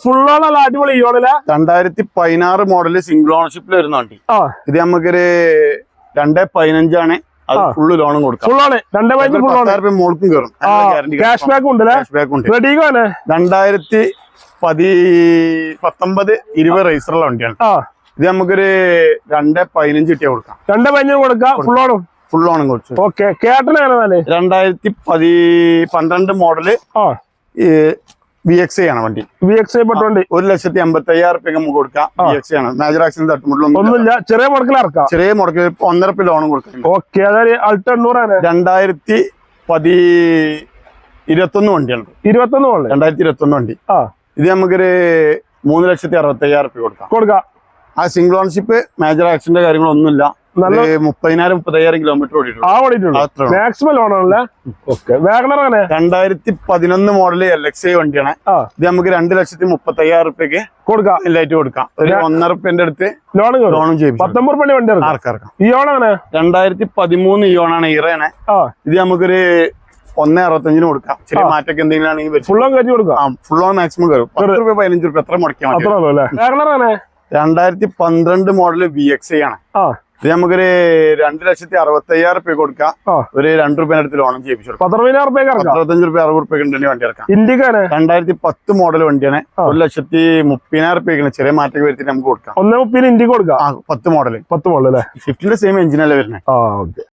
ഫുള്ളോണല്ല അടിപൊളി ഇയോണില്ല 2016 model single ഓണർഷിപ്പിൽ വരുന്ന വണ്ടി. ഇത് നമുക്കൊരു 2.15 ആണ്. അത് ഫുള്ള് ലോണും കൊടുക്കാം. ഫുള്ളോണ് 2.15 മോൾക്കും കയറും. ക്യാഷ് ബാക്ക് ഉണ്ട്. 2019-20 റേസറുള്ള വണ്ടിയാണ്. ഇത് നമുക്കൊരു 2.15 കിട്ടിയാ കൊടുക്കാം. 2.15 കൊടുക്കാം. ഫുൾ ഓണും കൊടുത്തു. ഓക്കെ. കേട്ടനാണ് 2012 മോഡല് VXI ആണ് വണ്ടി. VXI പെട്രോണ്ട് 1,85,000 നമുക്ക് കൊടുക്കാം. VXI ആണ്. മേജർ ആക്സിഡന്റ് തട്ടുമുട്ടൊന്നുമില്ല. ചെറിയ മുടക്കിൽ ഇറക്കാം. ചെറിയ മുടക്കിൽ 1.5 ലോണും കൊടുക്കാം. ഓക്കെ. അതായത് അൾട്ടോ 800 2021 വണ്ടിയാണ്. 2021 വണ്ടി. ഇത് നമുക്കൊരു 3,65,000 കൊടുക്കാം. ആ സിംഗിൾ ഓണർഷിപ്പ് മേജർ ആക്സിഡന്റ് കാര്യങ്ങളൊന്നുമില്ല. 30,000-35,000 കിലോമീറ്റർ ഓടിയിട്ടുണ്ട്. മാക്സിമം ലോണാണല്ലേ. 2011 മോഡല് LXI വണ്ടിയാണ്. ഇത് നമുക്ക് 2,35,000 കൊടുക്കാം. ലൈറ്റ് കൊടുക്കാം. ഒരു 1.5 റുപ്യന്റെ അടുത്ത് ലോണും ചെയ്യും. 19 വണ്ടി ആർക്കാർക്കാം. 2013 ഇയോണാണ് ഇറയാണ്. ഇത് നമുക്കൊരു 1.65 കൊടുക്കാം. ചെറിയ മാറ്റൊക്കെ എന്തെങ്കിലും ആണെങ്കിൽ ഫുള്ളോൺ കയറ്റി കൊടുക്കാം. ഫുൾ ഓൺ മാക്സിമം കയറും. 10 രൂപ 15 രൂപ എത്ര മുടക്കാൻ പറ്റും. 2012 മോഡല് VXI ആണ്. ഇത് നമുക്കൊരു 2,65,000 കൊടുക്കാം. ഒരു 2 രൂപ അടുത്ത് ലോണും ചെയ്യിപ്പിച്ചു കൊടുക്കാം. 15,000 60 ഉണ്ടെങ്കിൽ വണ്ടി ഇറക്കാം. 2010 മോഡൽ വണ്ടിയാണ്. 1,30,000 ചെറിയ മാറ്റം വരുത്തിട്ട് നമുക്ക് കൊടുക്കാം. 1.30 ഇന്ത്യക്ക് കൊടുക്കാം. 10 മോഡല്. അല്ലേ? സ്വിഫ്റ്റിന്റെ സെയിം എഞ്ചിനല്ലേ വരുന്നത്.